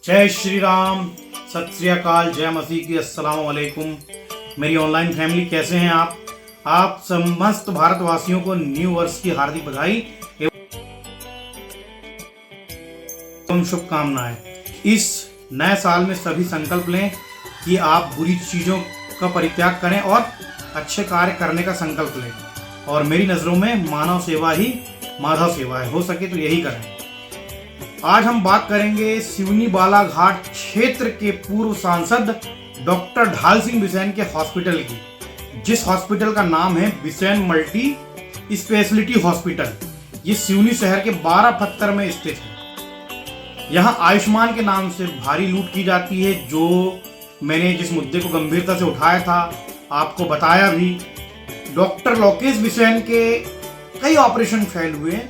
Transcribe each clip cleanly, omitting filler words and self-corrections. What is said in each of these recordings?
जय श्री राम, सत श्री अकाल, जय मसीह की, अस्सलाम वालेकुम। मेरी ऑनलाइन फैमिली, कैसे हैं आप? आप समस्त भारतवासियों को न्यू वर्ष की हार्दिक बधाई एवं शुभकामनाएं। इस नए साल में सभी संकल्प लें कि आप बुरी चीजों का परित्याग करें और अच्छे कार्य करने का संकल्प लें। और मेरी नजरों में मानव सेवा ही माधव सेवा है, हो सके तो यही करें। आज हम बात करेंगे सिवनी बालाघाट क्षेत्र के पूर्व सांसद डॉक्टर ढाल सिंह बिसेन के हॉस्पिटल की, जिस हॉस्पिटल का नाम है बिसेन मल्टी स्पेशलिटी हॉस्पिटल। ये सिवनी शहर के 12 पत्थर में स्थित है। यहाँ आयुष्मान के नाम से भारी लूट की जाती है, जो मैंने जिस मुद्दे को गंभीरता से उठाया था, आपको बताया भी। डॉक्टर लोकेश बिसेन के कई ऑपरेशन फेल हुए।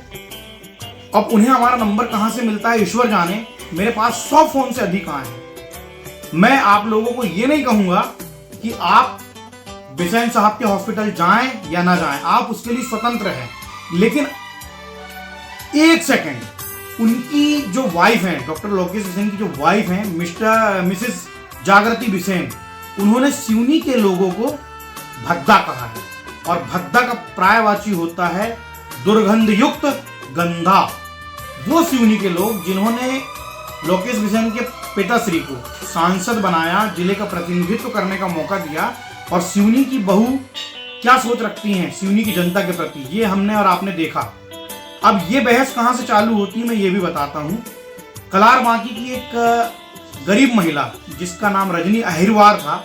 अब उन्हें हमारा नंबर कहां से मिलता है ईश्वर जाने। मेरे पास 100 फोन से अधिक आए हैं। मैं आप लोगों को ये नहीं कहूंगा कि आप बिसेन साहब के हॉस्पिटल जाएं या ना जाएं, आप उसके लिए स्वतंत्र हैं। लेकिन एक सेकंड, उनकी जो वाइफ है, डॉक्टर लोकेश बिसेन की जो वाइफ है, मिसेस जागृति बिसेन, उन्होंने सिवनी के लोगों को भद्दा कहा है। और भद्दा का पर्यायवाची होता है दुर्गंध युक्त, गंधा। वो सिवनी के लोग जिन्होंने लोकेश बिसेन के पिताश्री को सांसद बनाया, जिले का प्रतिनिधित्व करने का मौका दिया, और सिवनी की बहू क्या सोच रखती हैं सिवनी की जनता के प्रति, ये हमने और आपने देखा। अब ये बहस कहां से चालू होती है मैं ये भी बताता हूं। कलार बांकी की एक गरीब महिला जिसका नाम रजनी अहिरवार था,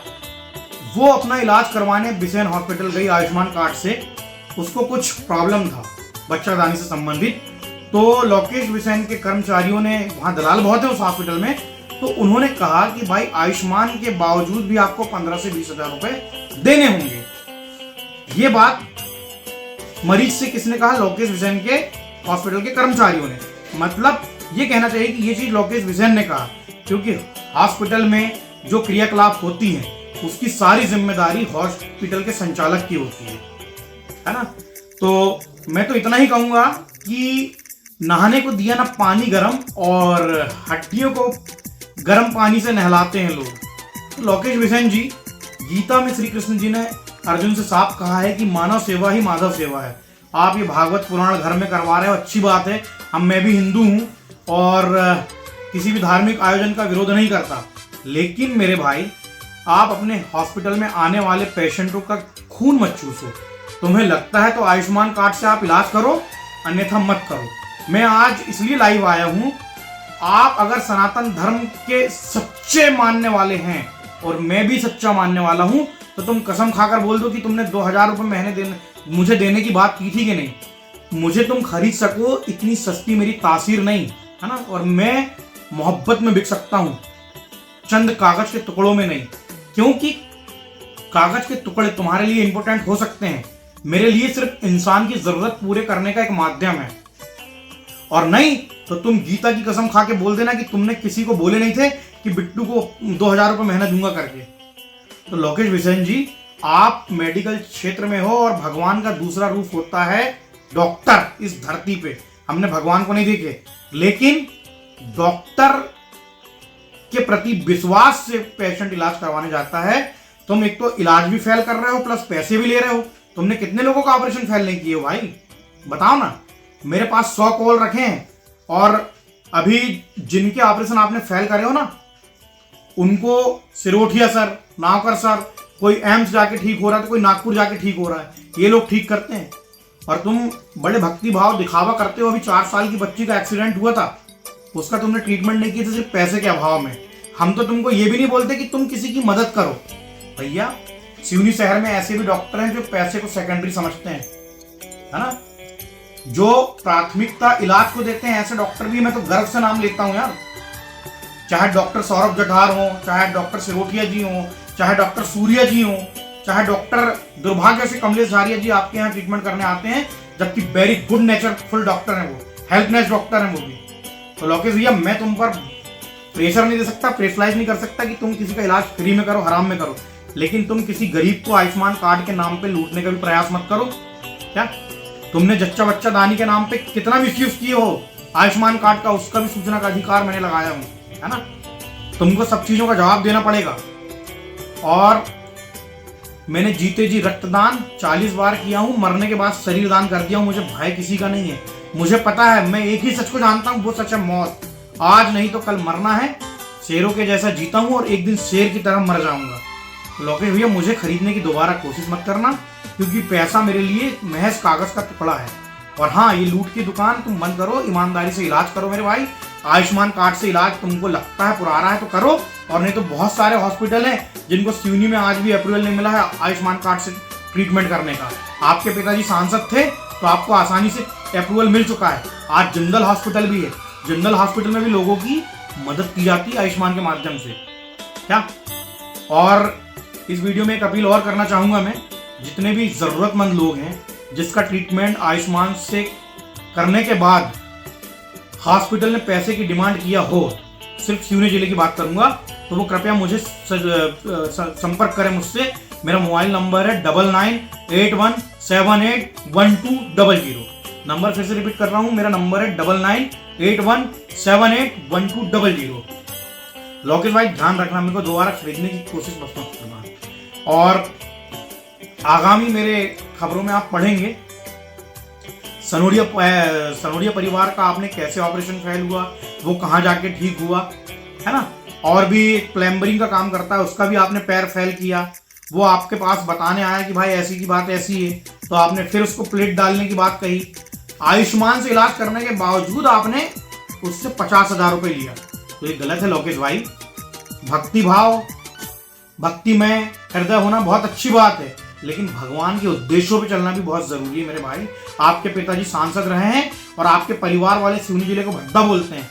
वो अपना इलाज करवाने बिसेन हॉस्पिटल गई आयुष्मान कार्ड से। उसको कुछ प्रॉब्लम था बच्चादानी से संबंधित। तो लोकेश बिसेन के कर्मचारियों ने, वहां दलाल बहुत है उस हॉस्पिटल में, तो उन्होंने कहा कि भाई आयुष्मान के बावजूद भी आपको 15 से 20 हजार रुपए देने होंगे। ये बात मरीज से किसने कहा? लोकेश बिसेन के हॉस्पिटल के कर्मचारियों ने। मतलब ये कहना चाहिए कि ये चीज लोकेश बिसेन ने कहा, क्योंकि हॉस्पिटल में जो क्रियाकलाप होती है उसकी सारी जिम्मेदारी हॉस्पिटल के संचालक की होती है ना। तो मैं तो इतना ही कहूंगा कि नहाने को दिया ना पानी गर्म, और हड्डियों को गर्म पानी से नहलाते हैं लोग। तो लोकेश बिसेन जी, गीता में श्री कृष्ण जी ने अर्जुन से साफ कहा है कि मानव सेवा ही माधव सेवा है। आप ये भागवत पुराण घर में करवा रहे हो, अच्छी बात है। मैं भी हिंदू हूं और किसी भी धार्मिक आयोजन का विरोध नहीं करता, लेकिन मेरे भाई, आप अपने हॉस्पिटल में आने वाले पेशेंटों का खून मत चूसो। तुम्हें लगता है तो आयुष्मान कार्ड से आप इलाज करो, अन्यथा मत करो। मैं आज इसलिए लाइव आया हूं, आप अगर सनातन धर्म के सच्चे मानने वाले हैं, और मैं भी सच्चा मानने वाला हूं, तो तुम कसम खाकर बोल दो कि तुमने 2000 रुपये महीने मुझे देने की बात की थी कि नहीं। मुझे तुम खरीद सको इतनी सस्ती मेरी तासीर नहीं है ना। और मैं मोहब्बत में बिक सकता हूं, चंद कागज के टुकड़ों में नहीं। क्योंकि कागज के टुकड़े तुम्हारे लिए इंपॉर्टेंट हो सकते हैं, मेरे लिए सिर्फ इंसान की जरूरत पूरे करने का एक माध्यम है। और नहीं तो तुम गीता की कसम खा के बोल देना कि तुमने किसी को बोले नहीं थे कि बिट्टू को 2000 रुपये महीना दूंगा करके। तो लोकेश बिसेन जी, आप मेडिकल क्षेत्र में हो, और भगवान का दूसरा रूप होता है डॉक्टर इस धरती पे। हमने भगवान को नहीं देखे, लेकिन डॉक्टर के प्रति विश्वास से पेशेंट इलाज करवाने जाता है। तुम एक तो इलाज भी फेल कर रहे हो, प्लस पैसे भी ले रहे हो। तुमने कितने लोगों का ऑपरेशन फेल नहीं किए हो भाई, बताओ ना। मेरे पास 100 कॉल रखे हैं, और अभी जिनके ऑपरेशन आपने फेल करे हो ना, उनको सिरोठिया सर, नावकर सर, कोई एम्स जाके ठीक हो रहा है, तो कोई नागपुर जाके ठीक हो रहा है, ये लोग ठीक करते हैं। और तुम बड़े भक्ति भाव दिखावा करते हो। अभी 4 साल की बच्ची का एक्सीडेंट हुआ था, उसका तुमने ट्रीटमेंट नहीं किया था सिर्फ पैसे के अभाव में। हम तो तुमको ये भी नहीं बोलते कि तुम किसी की मदद करो। भैया, सिवनी शहर में ऐसे भी डॉक्टर हैं जो पैसे को सेकेंडरी समझते हैं, है ना, जो प्राथमिकता इलाज को देते हैं। ऐसे डॉक्टर भी मैं तो गर्व से नाम लेता हूं यार। चाहे डॉक्टर सौरभ जठार हो, चाहे डॉक्टर सिरोठिया जी हो, चाहे डॉक्टर सूर्या जी हो, चाहे डॉक्टर दुर्भाग्य से कमलेश झारिया जी आपके यहाँ ट्रीटमेंट करने आते हैं, जबकि वेरी गुड नेचरफुल डॉक्टर हैं, वो हेल्पनेस डॉक्टर हैं वो भी। तो लोकेश भैया, मैं तुम पर प्रेशर नहीं दे सकता, प्रेशराइज नहीं कर सकता कि तुम किसी का इलाज फ्री में करो, हराम में करो, लेकिन तुम किसी गरीब को आयुष्मान कार्ड के नाम पे लूटने का भी प्रयास मत करो। क्या तुमने जच्चा बच्चा दानी के नाम पे कितना मिसयूज किए हो आयुष्मान कार्ड का, उसका भी सूचना का अधिकार मैंने लगाया हूं, है ना। तुमको सब चीजों का जवाब देना पड़ेगा। और मैंने जीते जी रक्तदान 40 बार किया हूं, मरने के बाद शरीर दान कर दिया हूं। मुझे भय किसी का नहीं है। मुझे पता है, मैं एक ही सच को जानता हूं, वो सच है मौत। आज नहीं तो कल मरना है। शेरों के जैसा जीता हूं और एक दिन शेर की तरह मर जाऊंगा। लोकेश भैया, मुझे खरीदने की दोबारा कोशिश मत करना, क्योंकि पैसा मेरे लिए महज कागज का टुकड़ा है। और हाँ, ये लूट की दुकान तुम बंद करो, ईमानदारी से इलाज करो मेरे भाई। आयुष्मान कार्ड से इलाज तुमको लगता है पुराना है तो करो, और नहीं तो बहुत सारे हॉस्पिटल हैं जिनको सिवनी में आज भी अप्रूवल नहीं मिला है आयुष्मान कार्ड से ट्रीटमेंट करने का। आपके पिताजी सांसद थे तो आपको आसानी से अप्रूवल मिल चुका है। आज जिंदल हॉस्पिटल भी है, जिंदल हॉस्पिटल में भी लोगों की मदद की जाती है आयुष्मान के माध्यम से। क्या? और इस वीडियो में एक अपील और करना चाहूंगा मैं, जितने भी जरूरतमंद लोग हैं जिसका ट्रीटमेंट आयुष्मान से करने के बाद हॉस्पिटल ने पैसे की डिमांड किया हो, सिर्फ सिवनी जिले की बात करूंगा, तो वो कृपया मुझे संपर्क करें मुझसे। मेरा मोबाइल नंबर है 9981781200। नंबर फिर से रिपीट कर रहा हूं, मेरा नंबर है 9981781200। लोकेश भाई, ध्यान रखना, मेरे को दोबारा खरीदने की कोशिश मत करना। और आगामी मेरे खबरों में आप पढ़ेंगे सनोडिया परिवार का आपने कैसे ऑपरेशन फेल हुआ, वो कहाँ जाके ठीक हुआ, है ना। और भी एक प्लम्बरिंग का काम करता है, उसका भी आपने पैर फेल किया, वो आपके पास बताने आया कि भाई ऐसी की बात ऐसी है, तो आपने फिर उसको प्लेट डालने की बात कही। आयुष्मान से इलाज करने के बावजूद आपने उससे 50,000 रुपये लिया, तो ये गलत है लोकेश भाई। भक्तिमय हृदय होना बहुत अच्छी बात है, लेकिन भगवान के उद्देश्यों पे चलना भी बहुत जरूरी है मेरे भाई। आपके पिताजी सांसद रहे हैं और आपके परिवार वाले सिवनी जिले को भद्दा बोलते हैं।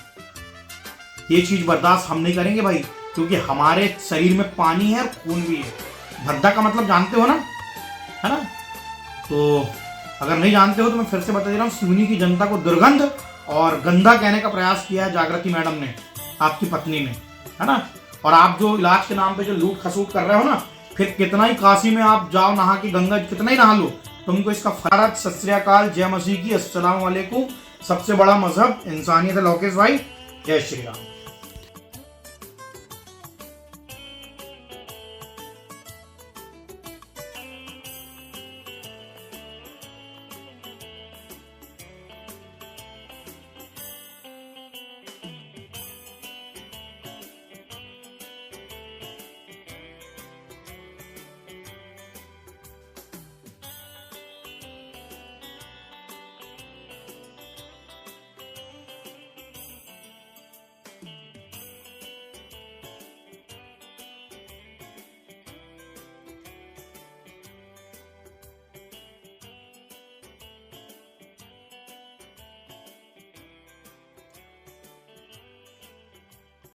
ये चीज बर्दाश्त हम नहीं करेंगे भाई, क्योंकि हमारे शरीर में पानी है और खून भी है। भद्दा का मतलब जानते हो ना, है ना। तो अगर नहीं जानते हो तो मैं फिर से बता दे रहा हूँ, सिवनी की जनता को दुर्गंध और गंदा कहने का प्रयास किया है जागृति मैडम ने, आपकी पत्नी ने, है ना। और आप जो इलाज के नाम पे जो लूट खसूट कर रहे हो ना, फिर कितना ही काशी में आप जाओ नहा के, गंगा कितना ही नहा लो, तुमको इसका फर्क। सत श्री अकाल, जय मसीह की, अस्सलाम वालेकुम। सबसे बड़ा मजहब इंसानियत है लोकेश भाई। जय श्री राम।